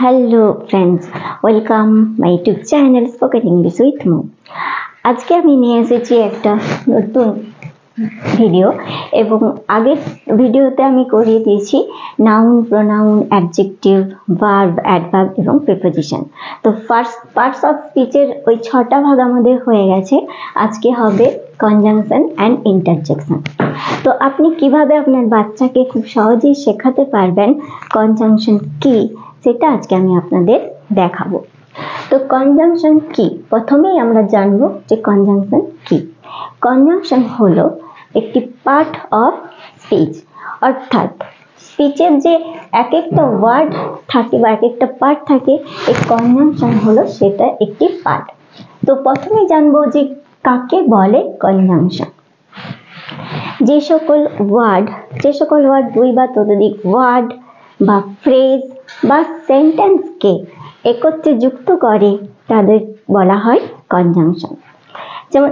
Hello friends, welcome my YouTube channel spoken English with Mo. আজকে আমি নিয়ে এসেছি একটা নতুন ভিডিও এবং আগের ভিডিওতে আমি করিয়ে দিয়েছি noun, pronoun, adjective, verb, adverb এবং প্রিপোজিশন। তো ফার্স্ট পার্টস অফ স্পিচের ওই 6টা ভাগ আমাদের হয়ে গেছে। আজকে হবে কনজাংশন অ্যান্ড ইন্টারজেকশন। তো আপনি কিভাবে আপনার বাচ্চাকে খুব সহজেই শেখাতে পারবেন কনজাংশন কি, সেটা আজকে আমি আপনাদের দেখাবো। তো কনজাংশন কি, প্রথমেই আমরা জানবো যে কনজাংশন কি। কনজাংশন হলো একটি পার্ট অফ স্পিচ, অর্থাৎ স্পিচের যে এক একটা ওয়ার্ড থাকে বা এক একটা পার্ট থাকে, এই কনজাংশন হলো সেটা একটি পার্ট। তো প্রথমে জানবো যে কাকে বলে কনজাংশন। যে সকল ওয়ার্ড দুই বা ততোধিক ওয়ার্ড বা ফ্রেজ বা সেন্টেন্সকে একত্রে যুক্ত করে তাদের বলা হয় কনজাংশন। যেমন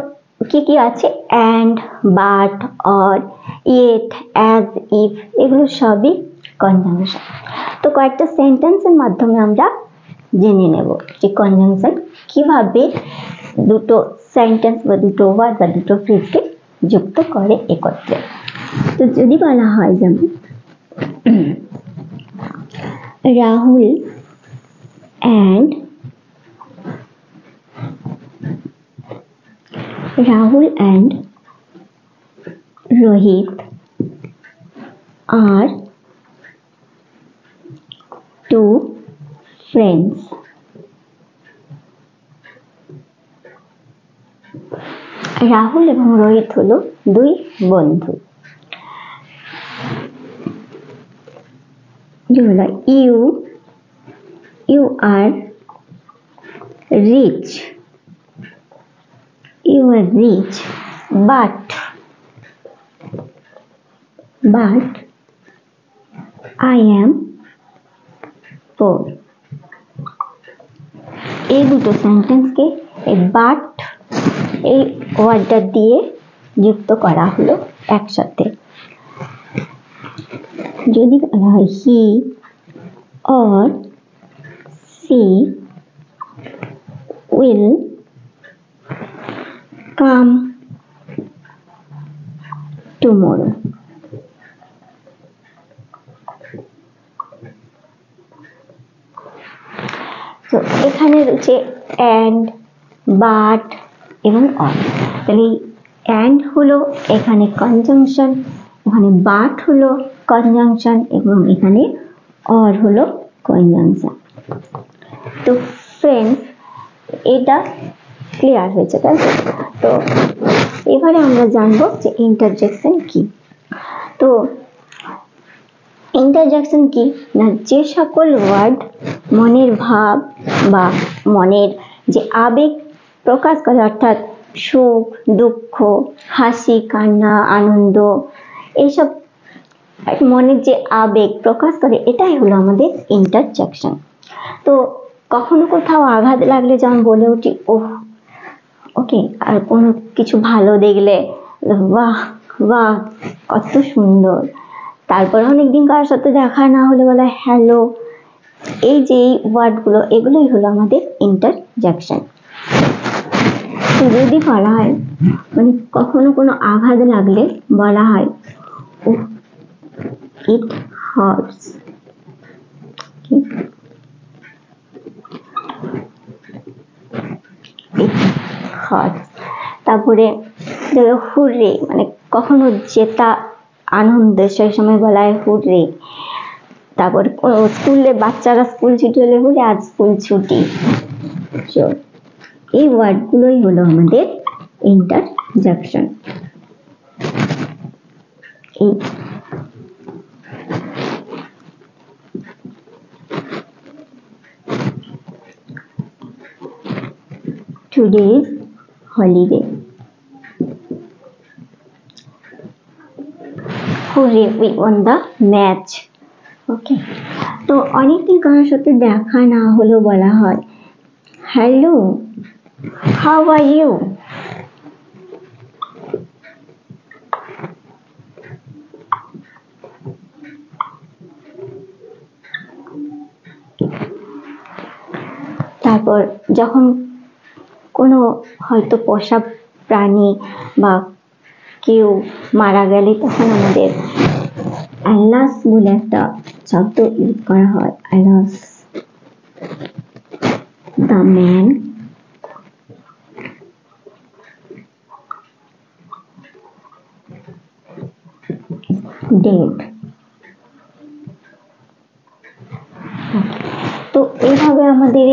কি কি আছে, and, but, or, yet, as, if, এগুলো সবই কনজাংশন। তো কয়েকটা সেন্টেন্সের মাধ্যমে আমরা জেনে নেব যে কনজাংশন কিভাবে দুটো সেন্টেন্স বা দুটো ওয়ার্ড বা দুটো ফ্রেজকে যুক্ত করে একত্রে। তো যদি বলা হয় যেমন Rahul and Rohit are two friends. Rahul এবং রোহিত হলো দুই বন্ধু। You are rich. You are rich, but I am poor. এই দুটো সেন্টেন্সকে এই বাট এই ওয়ার্ডটা দিয়ে যুক্ত করা হলো একসাথে। যদি বলা হয় হি or she will come tomorrow. তো এখানে রয়েছে অ্যান্ড, বাট এবং অর। তাহলে অ্যান্ড হলো এখানে কনজাংশন, এখানে বাট হলো কনজাংশন এবং এখানে অর হলো কনজাংশন। তো ফ্রেন্ডস, এটা ক্লিয়ার হয়েছে, তাই তো? এবারে আমরা জানবো যে ইন্টারজেকশন কি। তো ইন্টারজেকশন কি না, যে সকল ওয়ার্ড মনের ভাব বা মনের যে আবেগ প্রকাশ করে, অর্থাৎ সুখ, দুঃখ, হাসি, কান্না, আনন্দ, এইসব মনের যে আবেগ প্রকাশ করে, এটাই হলো আমাদের ইন্টারজেকশন। তো কখনো কোথাও আঘাত লাগলে যেমন বলে উঠি ওহ, ওকে, আর কোনো কিছু ভালো দেখলে বাহ বাহ কত সুন্দর। তারপর অনেকদিন কারোর সাথে দেখা না হলে বলা হ্যালো। এই যে ওয়ার্ডগুলো, এগুলোই হলো আমাদের ইন্টারজেকশন। যদি বলা হয় মানে কখনো কোনো আঘাত লাগলে বলা হয় ইট হার্টস। তারপরে হুররে, মানে কখনো জেতা আনন্দ, সেই সময় বলা হয় হুররে। তারপর স্কুলে বাচ্চারা স্কুল ছুটি হলে বলে আজ স্কুল ছুটি। এই ওয়ার্ডগুলোই হলো আমাদের interjection. Today's holiday. Hooray, we won the match. Okay. তো অনেকদিন কারোর সাথে দেখা না হলেও বলা হয় হ্যালো, হাউ আর ইউ। তারপর যখন কোনো হয়তো পোষা প্রাণী বা কেউ মারা গেলে তখন আমাদের আল্লাহ বলে একটা শব্দ ইউজ করা হয়। আল্লাহ, the man dead। তো এইভাবে আমাদের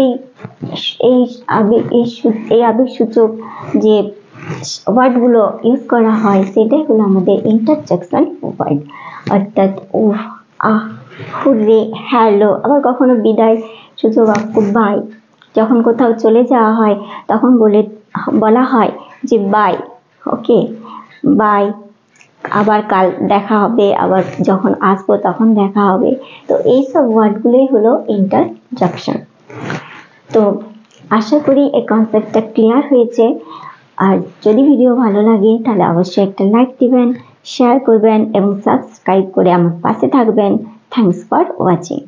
এই আবেগসূচক যে ওয়ার্ডগুলো ইউজ করা হয় সেটাই হলো আমাদের ইন্টারজেকশন ওয়ার্ড, অর্থাৎ উফ, আহ, হুররে, হ্যালো। আবার কখনো বিদায় সূচক বাক্য বাই, যখন কোথাও চলে যাওয়া হয় তখন বলা হয় যে বাই, ওকে, বাই, আবার কাল দেখা হবে, আবার যখন আসবো তখন দেখা হবে। তো এইসব ওয়ার্ডগুলোই হলো ইন্টারজেকশন। তো আশা করি এই কনসেপ্টটা ক্লিয়ার হয়েছে। আর যদি ভিডিও ভালো লাগে তাহলে অবশ্যই একটা লাইক দিবেন, শেয়ার করবেন এবং সাবস্ক্রাইব করে আমার পাশে থাকবেন। Thanks for watching.